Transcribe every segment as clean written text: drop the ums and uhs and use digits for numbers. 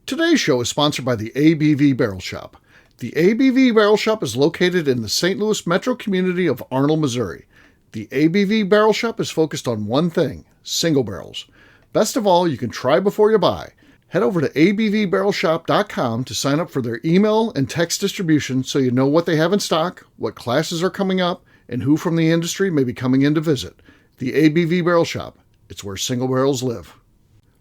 Today's show is sponsored by the ABV Barrel Shop. The ABV Barrel Shop is located in the St. Louis metro community of Arnold, Missouri. The ABV Barrel Shop is focused on one thing, single barrels. Best of all, you can try before you buy. Head over to abvbarrelshop.com to sign up for their email and text distribution so you know what they have in stock, what classes are coming up, and who from the industry may be coming in to visit. The ABV Barrel Shop. It's where single barrels live.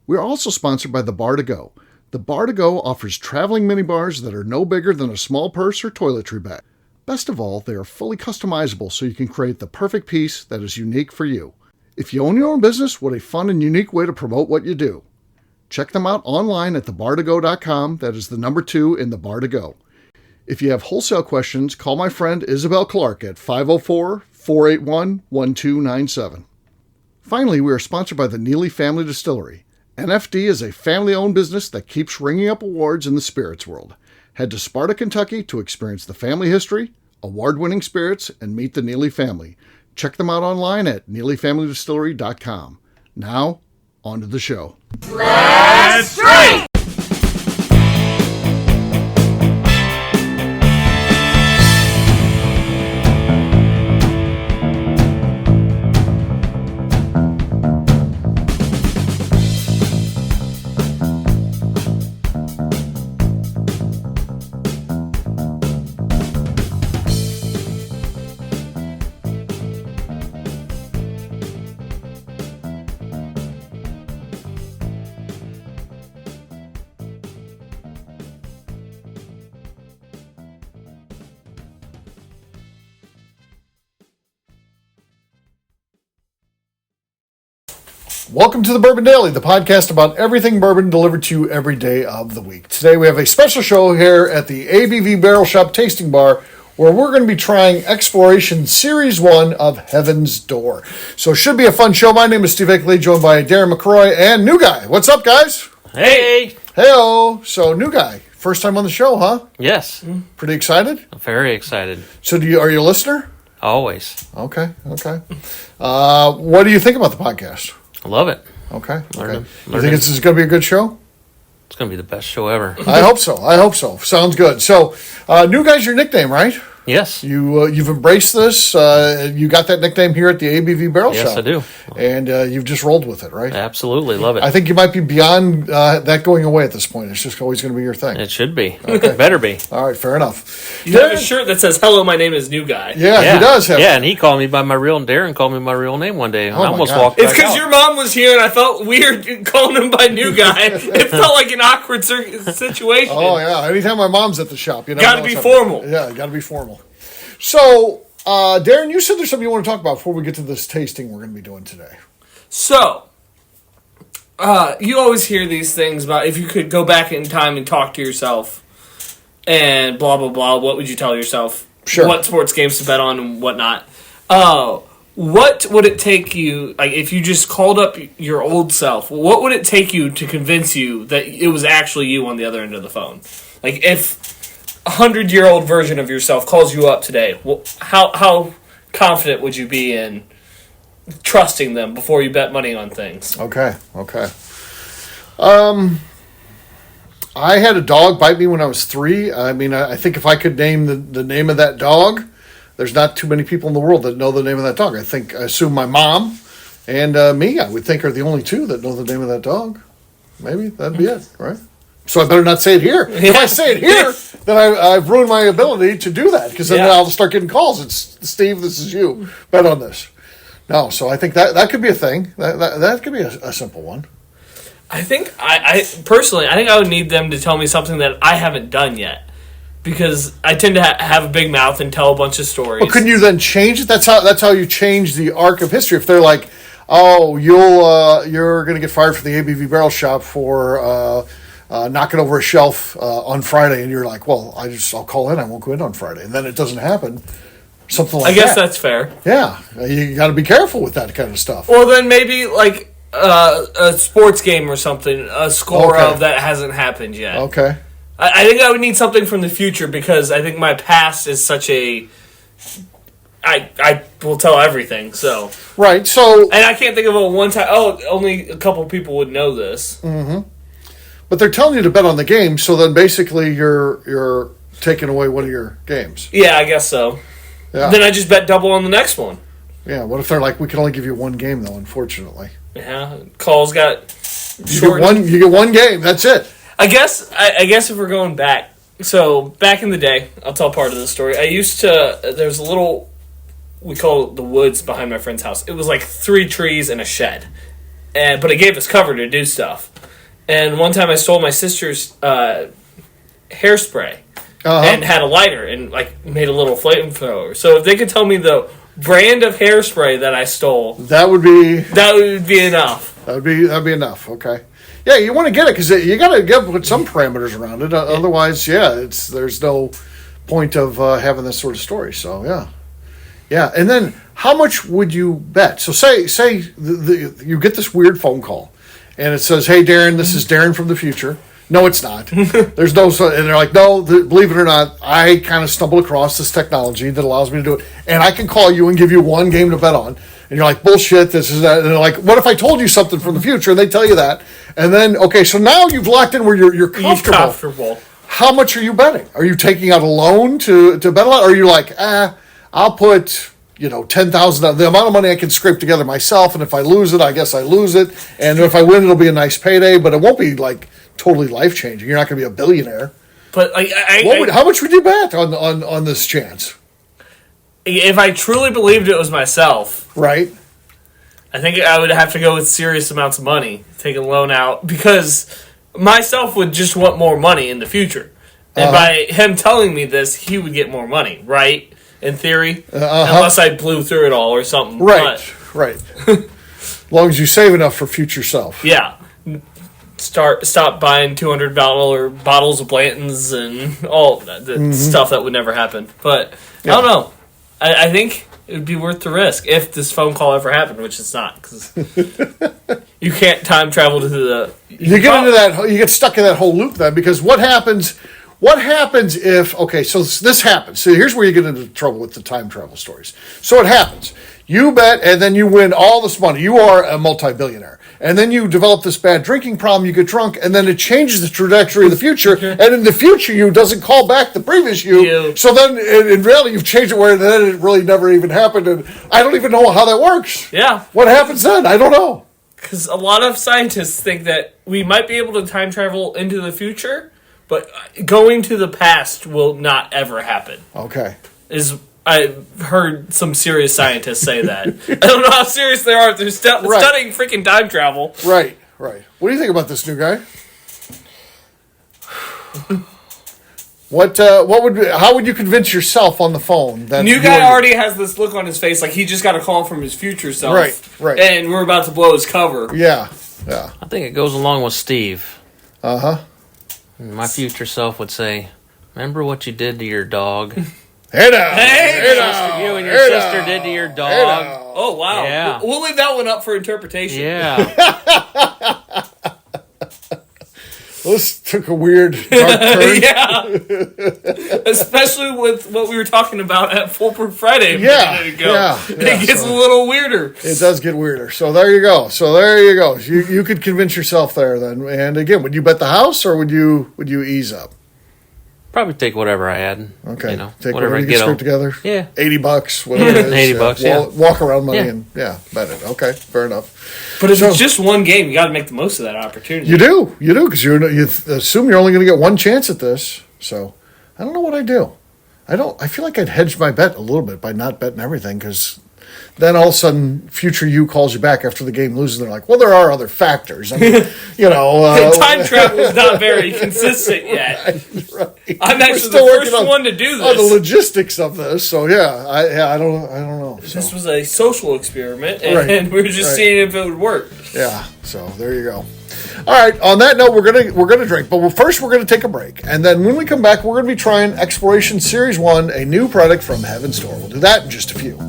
We are also sponsored by the Bar to Go. The Bar to Go offers traveling minibars that are no bigger than a small purse or toiletry bag. Best of all, they are fully customizable so you can create the perfect piece that is unique for you. If you own your own business, what a fun and unique way to promote what you do. Check them out online at thebar2go.com. That is the number 2 in the Bar to Go. If you have wholesale questions, call my friend Isabel Clark at 504-481-1297. Finally, we are sponsored by the Neely Family Distillery. NFD is a family-owned business that keeps ringing up awards in the spirits world. Head to Sparta, Kentucky to experience the family history, award-winning spirits, and meet the Neely family. Check them out online at neelyfamilydistillery.com. Now, on to the show. Let's drink! Welcome to the Bourbon Daily, the podcast about everything bourbon delivered to you every day of the week. Today we have a special show here at the ABV Barrel Shop Tasting Bar where we're going to be trying Exploration Series 1 of Heaven's Door. So it should be a fun show. My name is Steve MacLeod, joined by Darren McCroy and New Guy. What's up, guys? Hey! Hey-o. So, New Guy, first time on the show, huh? Yes. Pretty excited? Very excited. So are you a listener? Always. Okay. What do you think about the podcast? I love it. Okay. Learning. You think this is going to be a good show? It's going to be the best show ever. I hope so. Sounds good. So, New Guy's your nickname, right? Yes. You've embraced this. You got that nickname here at the ABV Barrel Shop. Yes, I do. And you've just rolled with it, right? Absolutely. Love it. I think you might be beyond that going away at this point. It's just always going to be your thing. It should be. Okay. Better be. All right, fair enough. You have a shirt that says, "Hello, my name is New Guy." Yeah, he does have. Yeah, and he called me by my real. Darren called me by my real name one day. Oh I almost God. walked. It's back because out. your mom was here and I felt weird calling him by New Guy. It felt like an awkward situation. Oh yeah. Anytime my mom's at the shop, you know, Gotta be formal. Yeah, got to be formal. So, Darren, you said there's something you want to talk about before we get to this tasting we're going to be doing today. So, you always hear these things about if you could go back in time and talk to yourself and blah, blah, blah, what would you tell yourself? Sure. What sports games to bet on and whatnot. What would it take you, like if you just called up your old self, what would it take you to convince you that it was actually you on the other end of the phone? Like if 100-year-old version of yourself calls you up today, how confident would you be in trusting them before you bet money on things? Okay. I had a dog bite me when I was 3. I mean, I think if I could name the name of that dog, there's not too many people in the world that know the name of that dog. I assume my mom and me, I would think, are the only 2 that know the name of that dog. Maybe that'd be it, right? So I better not say it here. If I say it here, then I've ruined my ability to do that because then I'll start getting calls. It's Steve, this is you. Bet on this. No, so I think that could be a thing. That could be a simple one. I think I personally, I think I would need them to tell me something that I haven't done yet because I tend to have a big mouth and tell a bunch of stories. Well, couldn't you then change it? That's how you change the arc of history. If they're like, oh, you're going to get fired from the ABV Barrel Shop for knocking over a shelf on Friday, and you're like, well, I'll call in. I won't go in on Friday, and then it doesn't happen. Something like that. I guess that's fair. Yeah, you got to be careful with that kind of stuff. Well, then maybe like a sports game or something, a score of that hasn't happened yet. Okay. I think I would need something from the future because I think my past is such a... I will tell everything, so... Right, so... And I can't think of a one time... Oh, only a couple people would know this. Mm-hmm. But they're telling you to bet on the game, so then basically you're taking away one of your games. Yeah, I guess so. Yeah. Then I just bet double on the next one. Yeah, what if they're like, we can only give you one game, though, unfortunately. Yeah, calls got You get one game, that's it. I guess if we're going back, so back in the day, I'll tell part of the story. There was a little, we call it the woods behind my friend's house. It was like 3 trees and a shed. But it gave us cover to do stuff. And one time I stole my sister's hairspray and had a lighter and like made a little flamethrower. So if they could tell me the brand of hairspray that I stole, that would be enough. That'd be enough. Okay. Yeah, you want to get it because you got to put some parameters around it. Otherwise, there's no point of having this sort of story. So yeah. And then how much would you bet? So say you get this weird phone call, and it says, "Hey, Darren, this is Darren from the future." No, it's not. There's no, and they're like, no, believe it or not, I kind of stumbled across this technology that allows me to do it, and I can call you and give you one game to bet on. And you're like, bullshit, this is that. And they're like, what if I told you something from the future? And they tell you that. And then, okay, so now you've locked in where you're comfortable. How much are you betting? Are you taking out a loan to bet a lot? Or are you like, I'll put, $10,000, the amount of money I can scrape together myself, and if I lose it, I guess I lose it. And if I win, it'll be a nice payday, but it won't be like totally life-changing. You're not going to be a billionaire. But how much would you bet on this chance? If I truly believed it was myself, right? I think I would have to go with serious amounts of money, take a loan out, because myself would just want more money in the future. And by him telling me this, he would get more money, right? In theory, unless I blew through it all or something. Right. As long as you save enough for future self. Yeah. Stop buying $200 bottles of Blanton's and all that stuff that would never happen. But I don't know. I think it would be worth the risk if this phone call ever happened, which it's not, because you can't time travel to the. You get stuck in that whole loop then, because what happens if so this happens. So here's where you get into trouble with the time travel stories. So it happens. You bet, and then you win all this money. You are a multi-billionaire. And then you develop this bad drinking problem, you get drunk, and then it changes the trajectory of the future. And in the future you doesn't call back the previous you. So then in reality you've changed it where then it really never even happened. And I don't even know how that works. Yeah. What happens then? I don't know. Because a lot of scientists think that we might be able to time travel into the future, but going to the past will not ever happen. Okay. I've heard some serious scientists say that. I don't know how serious they are. They're studying freaking time travel. Right. What do you think about this, new guy? How would you convince yourself on the phone that new guy already has this look on his face like he just got a call from his future self. Right. And we're about to blow his cover. Yeah. I think it goes along with Steve. Uh-huh. My future self would say, "Remember what you did to your dog?" Hey now! You and your sister did to your dog. Oh, wow. Yeah. We'll leave that one up for interpretation. Yeah. This took a weird dark turn. Yeah. Especially with what we were talking about at Foolproof Friday a minute ago. It gets a little weirder. It does get weirder. So there you go. You could convince yourself there then. And again, would you bet the house or would you ease up? Probably take whatever I had. Okay. Take whatever you can scrape together. Yeah. $80, whatever it is. $80, yeah. Walk around money and bet it. Okay, fair enough. But if it's just one game, you got to make the most of that opportunity. You do, because you assume you're only going to get one chance at this. So I don't know what I do. I feel like I'd hedge my bet a little bit by not betting everything, because then all of a sudden, future you calls you back after the game loses, and they're like, well, there are other factors. I mean, time travel is not very consistent yet. Right. I'm actually the first one to do this. On the logistics of this, so I don't know. This was a social experiment, and we were just seeing if it would work. Yeah, so there you go. All right. On that note, we're gonna drink, but first we're gonna take a break, and then when we come back, we're gonna be trying Exploration Series 1, a new product from Heaven's Store. We'll do that in just a few.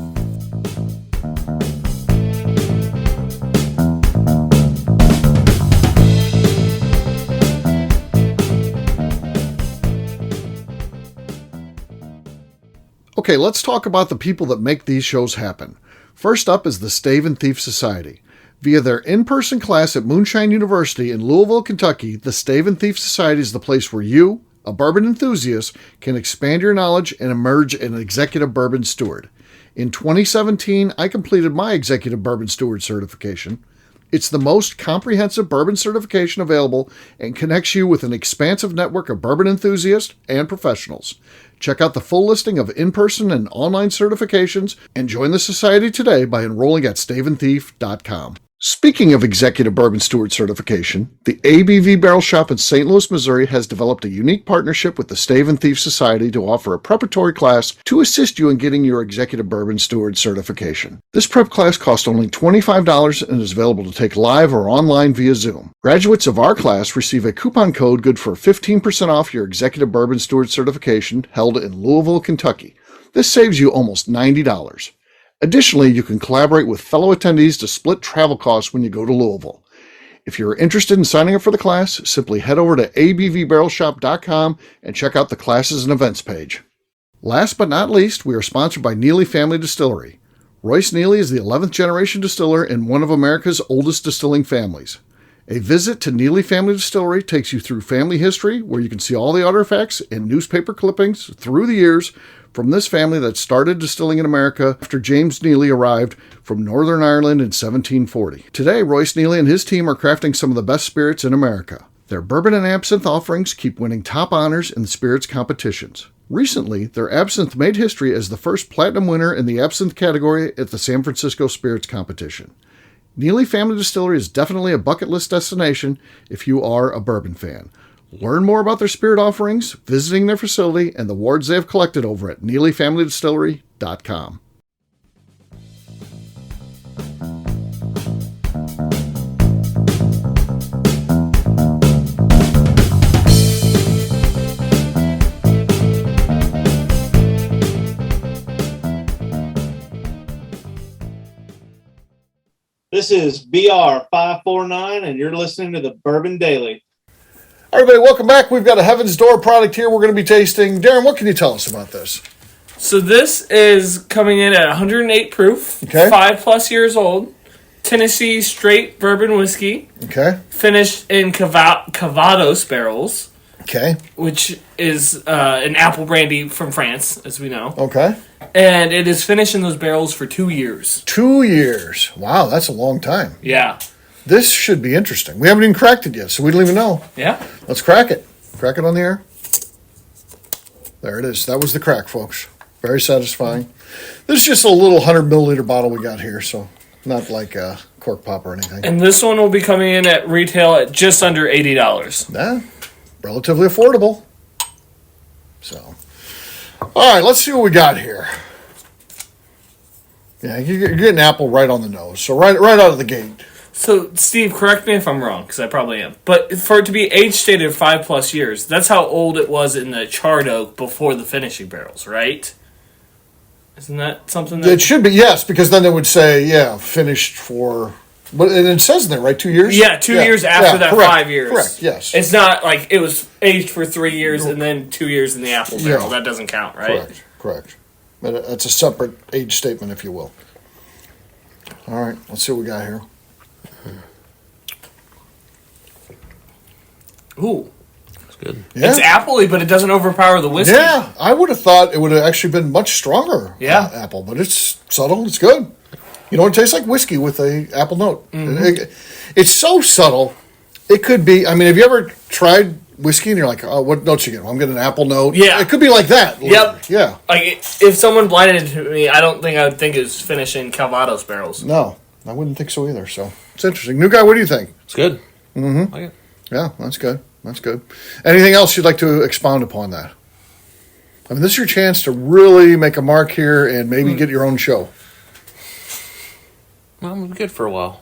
Okay, let's talk about the people that make these shows happen. First up is the Stave and Thief Society. Via their in-person class at Moonshine University in Louisville, Kentucky, the Stave and Thief Society is the place where you, a bourbon enthusiast, can expand your knowledge and emerge an executive bourbon steward. In 2017, I completed my executive bourbon steward certification. It's the most comprehensive bourbon certification available and connects you with an expansive network of bourbon enthusiasts and professionals. Check out the full listing of in-person and online certifications and join the society today by enrolling at staveandthief.com. Speaking of executive bourbon steward certification, the ABV Barrel Shop in St. Louis, Missouri has developed a unique partnership with the Stave and Thief Society to offer a preparatory class to assist you in getting your executive bourbon steward certification. This prep class costs only $25 and is available to take live or online via Zoom. Graduates of our class receive a coupon code good for 15% off your executive bourbon steward certification held in Louisville, Kentucky. This saves you almost $90. Additionally, you can collaborate with fellow attendees to split travel costs when you go to Louisville. If you're interested in signing up for the class, simply head over to abvbarrelshop.com and check out the classes and events page. Last but not least, we are sponsored by Neely Family Distillery. Royce Neely is the 11th generation distiller in one of America's oldest distilling families. A visit to Neely Family Distillery takes you through family history, where you can see all the artifacts and newspaper clippings through the years from this family that started distilling in America after James Neely arrived from Northern Ireland in 1740. Today, Royce Neely and his team are crafting some of the best spirits in America. Their bourbon and absinthe offerings keep winning top honors in the spirits competitions. Recently, their absinthe made history as the first platinum winner in the absinthe category at the San Francisco Spirits Competition. Neely Family Distillery is definitely a bucket list destination if you are a bourbon fan. Learn more about their spirit offerings, visiting their facility, and the awards they have collected over at NeelyFamilyDistillery.com. This is BR 549, and you're listening to the Bourbon Daily. Everybody, welcome back. We've got a Heaven's Door product here we're going to be tasting. Darren, what can you tell us about this? So this is coming in at 108 proof, Okay. 5+ years old, Tennessee straight bourbon whiskey, Okay. finished in Cavados barrels, Okay. which is an apple brandy from France, as we know. Okay. And it is finished in those barrels for 2 years. 2 years. Wow, that's a long time. Yeah. This should be interesting. We haven't even cracked it yet, so we don't even know. Yeah. Let's crack it. Crack it on the air. There it is. That was the crack, folks. Very satisfying. This is just a little 100 milliliter bottle we got here, so not like a cork pop or anything. And this one will be coming in at retail at just under $80. Yeah, relatively affordable. So, all right, let's see what we got here. Yeah, you're getting apple right on the nose, so right out of the gate. So, Steve, correct me if I'm wrong, because I probably am. But for it to be age stated 5+ years, that's how old it was in the charred oak before the finishing barrels, right? Isn't that something that... It should be, yes, because then it would say, finished for... But and it says in there, right? 2 years? Yeah, 2 years after that, correct, 5 years. Correct, yes. It's not like it was aged for 3 years and then 2 years in the apple barrel. Yeah. That doesn't count, right? Correct. But it's a separate age statement, if you will. All right, let's see what we got here. Ooh. It's good. Yeah. It's appley, but it doesn't overpower the whiskey. Yeah, I would have thought it would have actually been much stronger apple, but it's subtle, it's good. You know, it tastes like whiskey with a apple note. Mm-hmm. It's so subtle. It could be, I mean, have you ever tried whiskey and you're like, oh, what notes you get? Well, I'm getting an apple note. Yeah. It could be like that. Yep. Yeah. Like, if someone blinded it to me, I don't think I would think it was finished in Calvados barrels. No, I wouldn't think so either. So it's interesting. New Guy, what do you think? It's good. Mm-hmm. Like it. Yeah, that's good. That's good. Anything else you'd like to expound upon that? I mean, this is your chance to really make a mark here and maybe get your own show. Well, I'm good for a while.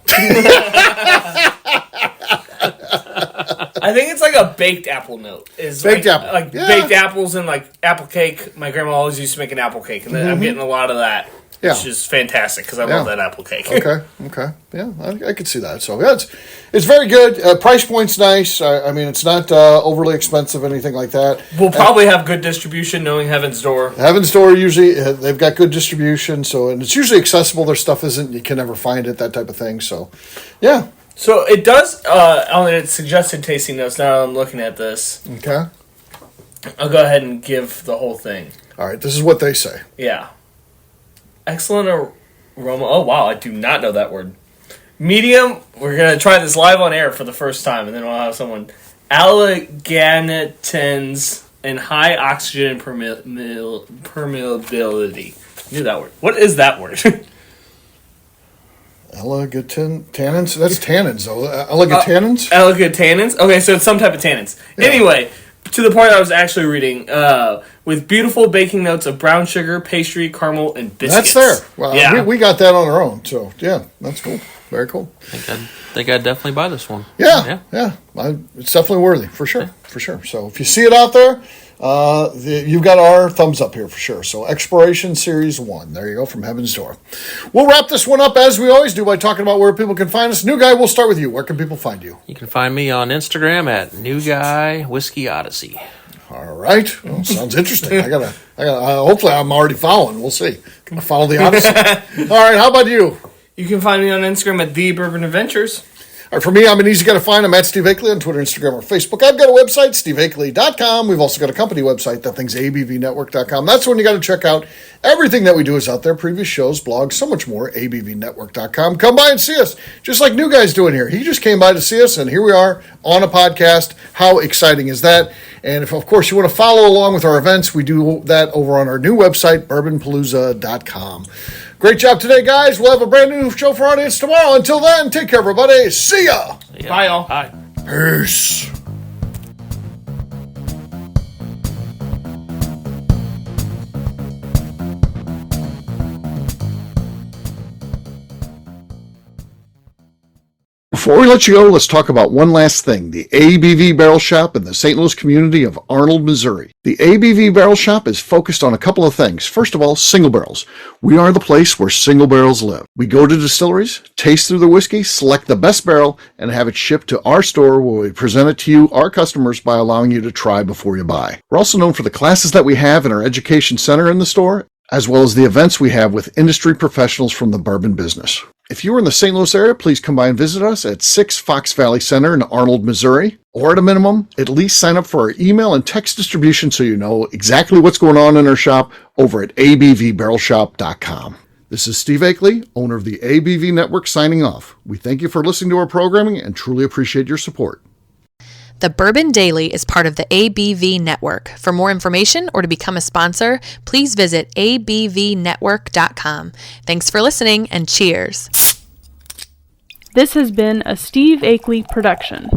I think it's like a baked apple note. Baked apple. Like Yeah. baked apples and like apple cake. My grandma always used to make an apple cake, and I'm getting a lot of that. Yeah. which is fantastic because I love that apple cake. Okay. Yeah, I could see that. So yeah, it's very good. Price point's nice. I mean, it's not overly expensive, anything like that. We'll probably have good distribution, knowing Heaven's Door. Heaven's Door usually they've got good distribution, and it's usually accessible. Their stuff isn't. You can never find it, that type of thing. So, yeah. So it does. It's suggested tasting notes. Now I'm looking at this. Okay. I'll go ahead and give the whole thing. All right. This is what they say. Yeah. Excellent aroma. Oh wow, I do not know that word. Medium. We're gonna try this live on air for the first time, and then we'll have someone. Alleganitins and high oxygen permeability. I knew that word. What is that word? Tannins? That's tannins, though. Allegatannins? Allegatannins? Okay, so it's some type of tannins. Yeah. Anyway, to the point I was actually reading, with beautiful baking notes of brown sugar, pastry, caramel, and biscuits. That's there. Well, yeah. we got that on our own, so yeah, that's cool. Very cool. I think I'd definitely buy this one. Yeah. It's definitely worthy, for sure. So if you see it out there, you've got our thumbs up here for sure. So Exploration Series 1. There you go, from Heaven's Door. We'll wrap this one up as we always do by talking about where people can find us. New Guy, we'll start with you. Where can people find you? You can find me on Instagram at New Guy Whiskey Odyssey. All right. Well, sounds interesting. I gotta. Hopefully, I'm already following. We'll see. Can I follow the Odyssey? All right. How about you? You can find me on Instagram at The Bourbon Adventures. All right, for me, I'm an easy guy to find. I'm at Steve Akeley on Twitter, Instagram, or Facebook. I've got a website, steveakeley.com. We've also got a company website, that thing's abvnetwork.com. That's the one you got to check out. Everything that we do is out there, previous shows, blogs, so much more, abvnetwork.com. Come by and see us, just like New Guy's doing here. He just came by to see us, and here we are on a podcast. How exciting is that? And if, of course, you want to follow along with our events, we do that over on our new website, bourbonpalooza.com. Great job today, guys. We'll have a brand new show for our audience tomorrow. Until then, take care, everybody. See ya. Yeah. Bye, y'all. Bye. Peace. Before we let you go, let's talk about one last thing, the ABV Barrel Shop in the St. Louis community of Arnold, Missouri. The ABV Barrel Shop is focused on a couple of things. First of all, single barrels. We are the place where single barrels live. We go to distilleries, taste through the whiskey, select the best barrel, and have it shipped to our store where we present it to you, our customers, by allowing you to try before you buy. We're also known for the classes that we have in our education center in the store, as well as the events we have with industry professionals from the bourbon business. If you're in the St. Louis area, please come by and visit us at 6 Fox Valley Center in Arnold, Missouri. Or at a minimum, at least sign up for our email and text distribution so you know exactly what's going on in our shop over at abvbarrelshop.com. This is Steve Akeley, owner of the ABV Network, signing off. We thank you for listening to our programming and truly appreciate your support. The Bourbon Daily is part of the ABV Network. For more information or to become a sponsor, please visit abvnetwork.com. Thanks for listening and cheers. This has been a Steve Akeley production.